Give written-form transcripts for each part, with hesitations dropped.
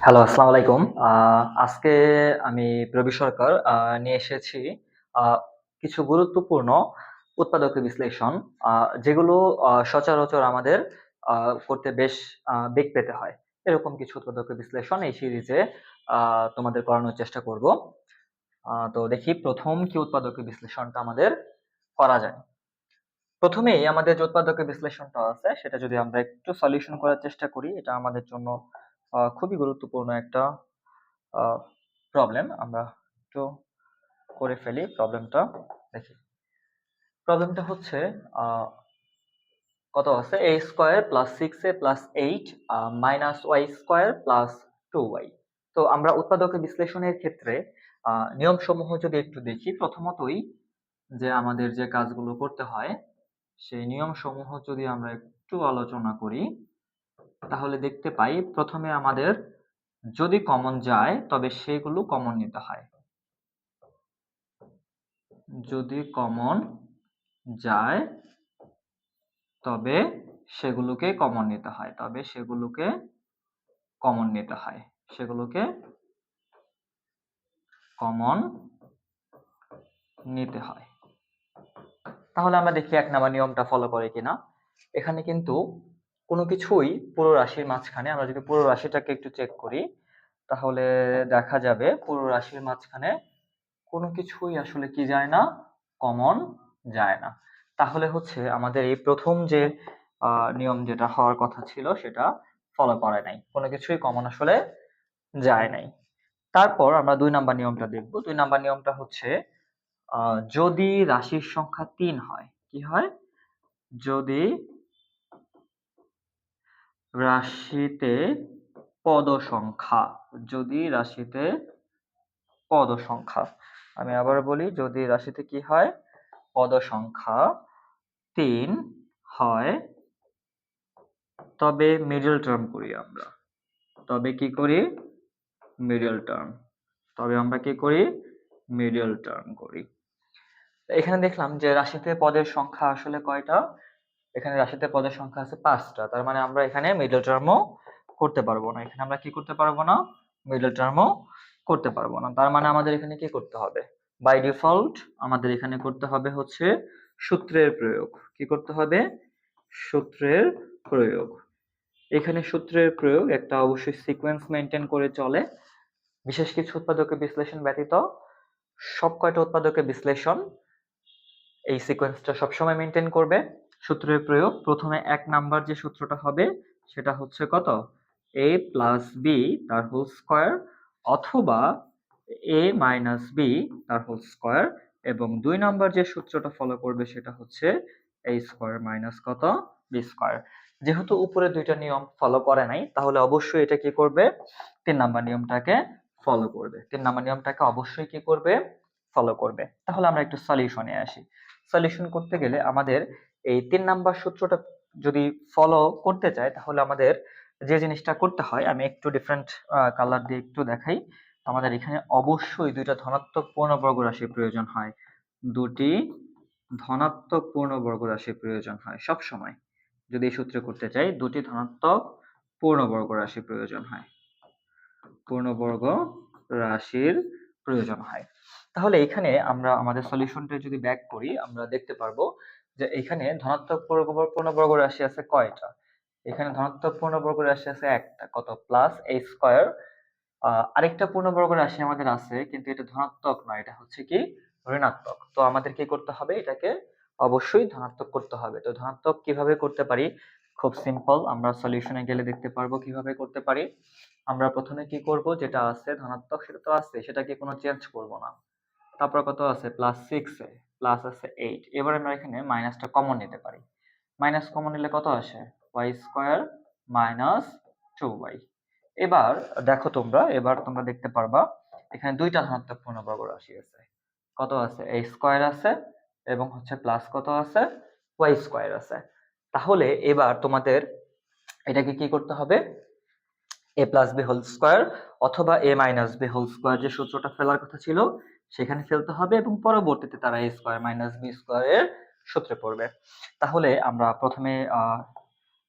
Hello, আসসালামু আলাইকুম। আজকে আমি রবি সরকার নিয়ে এসেছি আ কিছু গুরুত্বপূর্ণ উৎপাদক বিশ্লেষণ আ যেগুলো সচরাচর আমাদের আ করতে বেশ বেগ পেতে হয়। এরকম কিছু উৎপাদক বিশ্লেষণ এই সিরিজে আ তোমাদের করানোর চেষ্টা করব। তো দেখি ১ম কি উৎপাদক বিশ্লেষণটা আমাদের করা যায়। প্রথমেই আমাদের যে উৎপাদক বিশ্লেষণটা আছে সেটা যদি আমরা একটু সলিউশন করার চেষ্টা করি, এটা আমাদের জন্য খুবই গুরুত্বপূর্ণ একটা আ প্রবলেম। আমরা একটু করে ফেলি প্রবলেমটা। দেখি। প্রবলেমটা হচ্ছে আ কত আছে? a square plus 6a plus 8 minus y square plus 2y। তো আমরা উৎপাদক বিশ্লেষণের ক্ষেত্রে নিয়মসমূহ যদি একটু দেখি, প্রথমতই যে আমাদের যে কাজগুলো করতে হয়, সেই নিয়মসমূহ যদি আমরা একটু আলোচনা করি, তাহলে দেখতে পাই প্রথমে আমাদের যদি কমন যায় তবে সেগুলো কমন নিতে হয়। যদি কমন যায় তবে সেগুলোকে কমন নিতে হয়। সেগুলোকে কমন নিতে হয়। তাহলে আমরা দেখি ১ নাম্বার নিয়মটা ফলো করে কিনা। এখানে কিন্তু কোনো কিছুই পুরো রাশির মাঝখানে, আমরা যদি পুরো রাশিটাকে একটু চেক করি, তাহলে দেখা যাবে পুরো রাশির মাঝখানে কোনো কিছুই আসলে কি যায় না? কমন যায় না। তাহলে হচ্ছে আমাদের এই ১ম যে নিয়ম যেটা হওয়ার কথা ছিল সেটা ফলো করে নাই। কোনো কিছুই কমন আসলে যায় নাই। তারপর আমরা ২ নাম্বার নিয়মটা দেখব। ২ নাম্বার নিয়মটা হচ্ছে যদি রাশির সংখ্যা ৩ হয়, কি হয়? যদি রাশিতে পদ সংখ্যা, যদি রাশিতে পদ সংখ্যা, আমি আবার বলি, যদি রাশিতে কি হয়? পদ সংখ্যা ৩ হয়, তবে মিডল টার্ম করি আমরা। তবে কি করি? Middle term. তবে আমরা কি করি? মিডল টার্ম করি। এখানে দেখলাম যে রাশিতে পদের সংখ্যা আসলে কয়টা? এখানে রাশিতে পদের সংখ্যা আছে ৫ টা। তার মানে আমরা এখানে মিডল টার্মও করতে পারবো না। এখানে আমরা কি করতে পারবো না? মিডল টার্মও করতে পারবো না। তার মানে আমাদের এখানে কি করতে হবে? বাই ডিফল্ট আমাদের এখানে করতে হবে হচ্ছে সূত্রের প্রয়োগ। কি করতে হবে? সূত্রের প্রয়োগ। এখানে সূত্রের প্রয়োগ একটা অবশ্যই সিকোয়েন্স মেইনটেইন করে চলে। বিশেষ কিছু উৎপাদকের বিশ্লেষণ ব্যতীত সব কয়টা উৎপাদকের বিশ্লেষণ এই সিকোয়েন্সটা সবসময় মেইনটেইন করবে। সূত্রের প্রয়োগ, প্রথমে ১ নাম্বার যে সূত্রটা হবে সেটা হচ্ছে কত? a প্লাস b তার হোল স্কয়ার অথবা a মাইনাস b তার হোল স্কয়ার, এবং ২ নাম্বার যে সূত্রটা ফলো করবে সেটা হচ্ছে a স্কয়ার মাইনাস কত? b square. যেহেতু উপরে ২ টা নিয়ম ফলো করে নাই, তাহলে অবশ্যই এটা কি করবে? ৩ নাম্বার নিয়মটাকে ফলো করবে। ৩ নাম্বার নিয়মটাকে অবশ্যই কি করবে? ফলো করবে। তাহলে আমরা একটু সলিউশনে আসি। সলিউশন করতে গেলে আমাদের এই ৩ নাম্বার সূত্রটা যদি ফলো করতে চাই, তাহলে আমাদের যে জিনিসটা করতে হয়, আমি একটু ডিফারেন্ট কালার দিয়ে একটু দেখাই। আমাদের এখানে অবশ্যই ২ টা ধনাত্মক পূর্ণবর্গ রাশির প্রয়োজন হয়। ২ টি ধনাত্মক পূর্ণবর্গ রাশির প্রয়োজন হয় সবসময়। যদি এই সূত্রে করতে চাই, ২ টি ধনাত্মক পূর্ণবর্গ রাশির প্রয়োজন হয়। পূর্ণবর্গ রাশির প্রয়োজন হয়। তাহলে এখানে আমরা আমাদের সলিউশনটা যদি ব্যাক করি, আমরা দেখতে পারবো যে এখানে ধনাত্মক পূর্ণবর্গ রাশি আছে কয়টা? এখানে ধনাত্মক পূর্ণবর্গ রাশি আছে একটা, কত? Plus a square. আরেকটা পূর্ণবর্গ রাশি আমাদের আছে, কিন্তু এটা ধনাত্মক নয়, এটা হচ্ছে কি? ঋণাত্মক। তো আমাদের কি করতে হবে? এটাকে অবশ্যই ধনাত্মক করতে হবে। তো ধনাত্মক কিভাবে করতে পারি? খুব সিম্পল, আমরা সলিউশনে গেলে দেখতে পারবো কিভাবে করতে পারি। আমরা প্রথমে কি করব? যেটা আছে ধনাত্মক সেটা তো আছে, সেটাকে কোনো চেঞ্জ করব না। তারপর কত আছে? প্লাস 6 এ প্লাস আছে 8। এবার আমরা এখানে মাইনাসটা কমন নিতে পারি। মাইনাস কমন নিলে কত আসে? y square minus 2y। এবার দেখো তোমরা, এবার তোমরা দেখতে পারবা এখানে ২ টা ধনাত্মক পূর্ণবর্গ রাশি আছে। কত আছে? a স্কয়ার আছে এবং হচ্ছে প্লাস কত আছে? y স্কয়ার আছে। তাহলে এবার তোমাদের এটাকে কি করতে হবে? a plus b whole square অথবা a minus b whole square, যে সূত্রটা ফেলার কথা ছিল সেখানে ফেলতে হবে, এবং পরবর্তীতে তারা a square minus b square এর সূত্রে পড়বে। তাহলে আমরা প্রথমে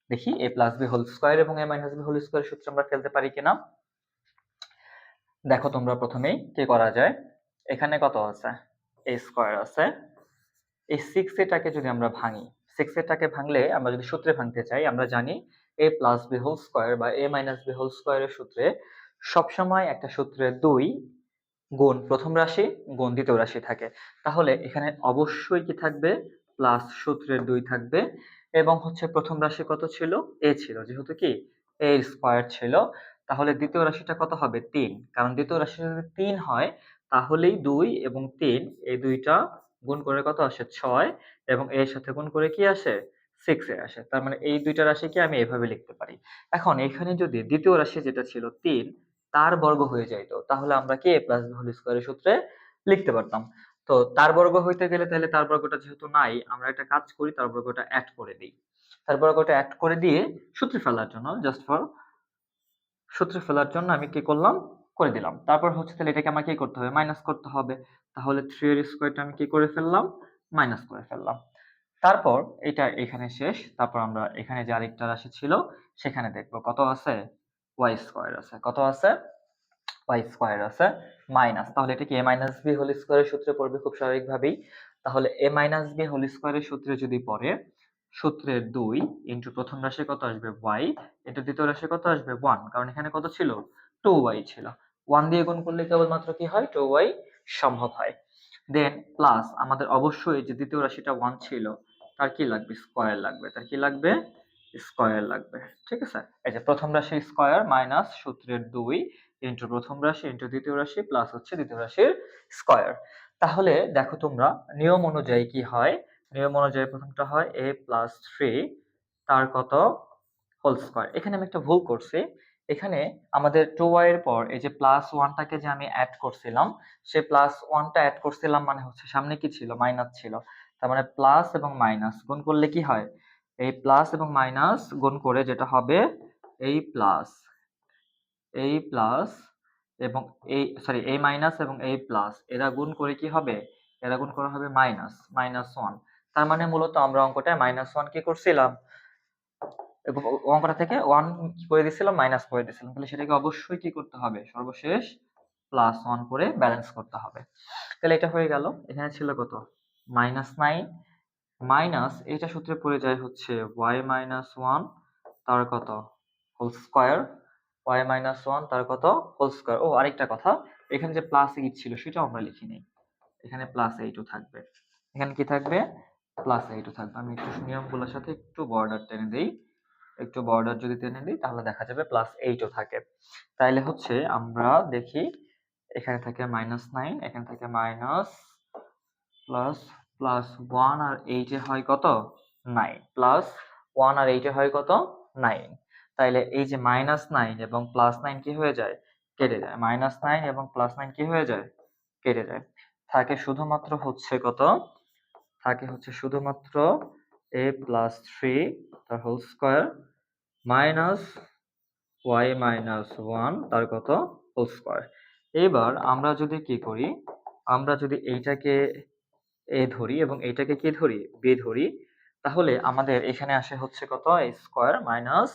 দেখি a plus b whole square এবং a minus b whole square সূত্র আমরা ফেলতে পারি কিনা। দেখো তোমরা প্রথমেই কি করা যায়, এখানে কত আছে, a স্কয়ার আছে, এই 6 এটাকে যদি আমরা ভাঙি, 6 এটাকে ভাঙলে আমরা যদি সূত্রে ভাঙতে চাই, আমরা জানি a plus b whole square বা a মাইনাস b হোল স্কয়ারের সূত্রে সবসময় একটা সূত্রে 2 গুণ প্রথম রাশি গুণ দ্বিতীয় রাশি থাকে। তাহলে এখানে অবশ্যই কি থাকবে, প্লাস সূত্রের 2 থাকবে, এবং হচ্ছে প্রথম রাশি কত ছিল, a ছিল, যেহেতু কি a স্কয়ার ছিল, তাহলে দ্বিতীয় রাশিটা কত হবে, 3, কারণ দ্বিতীয় রাশি যদি 3 হয় তাহলেই 2 এবং 3 এই দুইটা গুণ করে কত আসে, 6, এবং এর সাথে গুণ করে কি আসে, 6 এ আসে। তার মানে এই দুইটা রাশিকে আমি এভাবে লিখতে পারি। এখন এখানে যদি দ্বিতীয় রাশি যেটা ছিল 3 তার বর্গ হয়ে যাইতো, তাহলে আমরা কি a প্লাস b হোল স্কয়ারের সূত্রে লিখতে পারতাম। তো তার বর্গ হইতে গেলে তাহলে তার বর্গটা যেহেতু নাই, আমরা একটা কাজ করি, তার বর্গটা অ্যাড করে দিই। তার বর্গটা অ্যাড করে দিয়ে সূত্রে ফেলার জন্য, জাস্ট ফর সূত্রে ফেলার জন্য আমি কি করলাম, করে দিলাম। তারপর হচ্ছে তাহলে এটাকে আমার কি করতে হবে, মাইনাস করতে হবে। তাহলে 3 এর স্কয়ারটা আমি কি করে ফেললাম, মাইনাস করে ফেললাম। তারপর এটা এখানে শেষ। তারপর আমরা এখানে যে আরেকটা রাশি ছিল সেখানে দেখব কত আছে, y স্কয়ার আছে, কত আছে, y স্কয়ার আছে মাইনাস, তাহলে এটা কি a মাইনাস b হোল স্কয়ারের সূত্রে পড়বে খুব স্বাভাবিকভাবেই। তাহলে a মাইনাস b হোল স্কয়ারের সূত্রে যদি পড়ে, সূত্রের 2 ইনটু প্রথম রাশি কত আসবে y, ইনটু দ্বিতীয় রাশি কত আসবে 1, কারণ এখানে কত ছিল, 2y ছিল। 1 দিয়ে গুণ করলে কেবলমাত্র কি হয়, 2y সম্ভব হয়। দেন প্লাস আমাদের অবশ্যই যে দ্বিতীয় রাশিটা 1 ছিল তার কি লাগবে, স্কয়ার লাগবে, তার কি লাগবে, স্কয়ার লাগবে। ঠিক আছে, এই যে প্রথম রাশি স্কয়ার মাইনাস সূত্রের 2 ইনটু প্রথম রাশি ইনটু দ্বিতীয় রাশি প্লাস হচ্ছে দ্বিতীয় রাশির স্কয়ার। তাহলে দেখো তোমরা নিয়ম অনুযায়ী কি হয়, নিয়ম অনুযায়ী প্রথমটা হয় a প্লাস 3 তার কত হোল স্কয়ার। এখানে আমি একটা ভুল করছি, এখানে আমাদের 2y এর পর এই যে প্লাস 1 টাকে যে আমি অ্যাড করছিলাম, সে প্লাস 1 টা অ্যাড করছিলাম মানে হচ্ছে সামনে কি ছিল, মাইনাস ছিল। তার মানে প্লাস এবং মাইনাস গুণ করলে কি হয়, এই প্লাস এবং মাইনাস গুণ করে যেটা হবে এই প্লাস, এই প্লাস এবং এই সরি এই মাইনাস এবং এই প্লাস এরা গুণ করে কি হবে, এরা গুণ করা হবে মাইনাস, -1। তার মানে মূলত আমরা অঙ্কটায় -1 কি করছিলাম, এবং অঙ্কটা থেকে 1 কি করে দিছিলাম, মাইনাস করে দিছিলাম। তাহলে সেটাকে অবশ্যই কি করতে হবে, সর্বশেষ +1 করে ব্যালেন্স করতে হবে। তাহলে এটা হয়ে গেল। এখানে ছিল কত, -9 মাইনাস এইটা সূত্রে পড়ে যায় হচ্ছে y-1 তার কত হোল স্কয়ার, y-1 তার কত হোল স্কয়ার। ও আরেকটা কথা, এখানে যে +8 ছিল সেটাও আমরা লিখি নাই, এখানে +8 ও থাকবে, এখানে কি থাকবে, +8 ও থাকবে। আমি একটু নিয়মগুলোর সাথে একটু বর্ডার টেনে দেই, একটু বর্ডার যদি টেনে দিই তাহলে দেখা যাবে +8 ও থাকে। তাইলে হচ্ছে আমরা দেখি, এখানে থাকে -9, এখানে থাকে মাইনাস প্লাস প্লাস 1 আর 8 এ হয় কত, 9, প্লাস 1 আর 8 এ হয় কত, 9। তাইলে এই যে -9 এবং +9 কি হয়ে যায়, কেটে যায়। -9 এবং +9 কি হয়ে যায়, কেটে যায়। থাকে শুধুমাত্র হচ্ছে কত, থাকে হচ্ছে শুধুমাত্র a প্লাস 3 তার হোল স্কয়ার মাইনাস y-1 তার কত হোল স্কয়ার। এবার আমরা যদি কি করি, আমরা যদি এইটাকে a ধরি এবং এইটাকে কি ধরি, b ধরি, তাহলে আমাদের এখানে আসে হচ্ছে কত, a square minus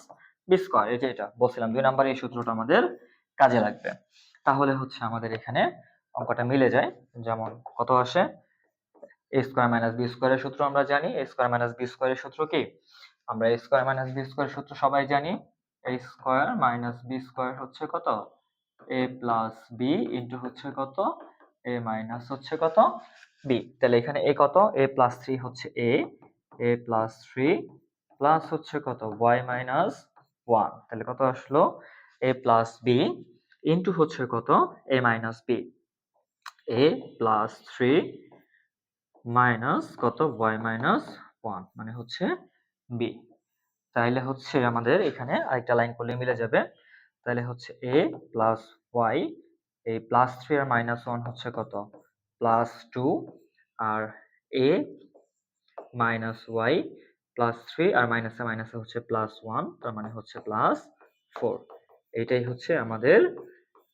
b square. এই যে এটা বলছিলাম 2 নাম্বার এই সূত্রটা আমাদের কাজে লাগবে। তাহলে হচ্ছে আমাদের এখানে অঙ্কটা মিলে যায়। যেমন কত আসে, a স্কয়ার মাইনাস b স্কয়ারের সূত্র আমরা জানি, a স্কয়ার মাইনাস b স্কয়ারের সূত্র কি, আমরা a স্কয়ার মাইনাস b স্কয়ারের সূত্র সবাই জানি, a square minus b square হচ্ছে কত, a প্লাস b ইনটু হচ্ছে কত, a মাইনাস হচ্ছে কত b। তাহলে এখানে a কত, a প্লাস 3 হচ্ছে a প্লাস 3 প্লাস হচ্ছে কত y মাইনাস 1, তাহলে কত আসলো, a প্লাস b ইনটু হচ্ছে কত, a minus b, a plus 3 minus কত y মাইনাস 1 মানে হচ্ছে b। তাইলে হচ্ছে আমাদের এখানে আরেকটা লাইন করলে মিলে যাবে। তাহলে হচ্ছে a প্লাস y, এই প্লাস 3 আর মাইনাস 1 হচ্ছে কত, প্লাস 2, আর a মাইনাস y প্লাস 3 আর মাইনাসে মাইনাসে হচ্ছে প্লাস 1, তার মানে হচ্ছে প্লাস 4। এইটাই হচ্ছে আমাদের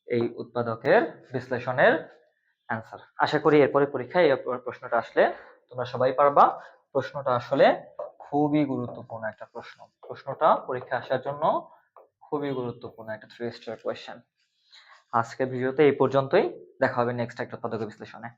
এই উৎপাদকের বিশ্লেষণের অ্যান্সার। আশা করি এরপরে পরীক্ষায় এই প্রশ্নটা আসলে তোমরা সবাই পারবা। প্রশ্নটা আসলে খুবই গুরুত্বপূর্ণ একটা প্রশ্ন, প্রশ্নটা পরীক্ষায় আসার জন্য খুবই গুরুত্বপূর্ণ একটা 3 স্টার কোয়েশ্চেন। আজকের ভিডিওতে এই পর্যন্তই। দেখা হবে নেক্সট একটা উৎপাদক বিশ্লেষণে।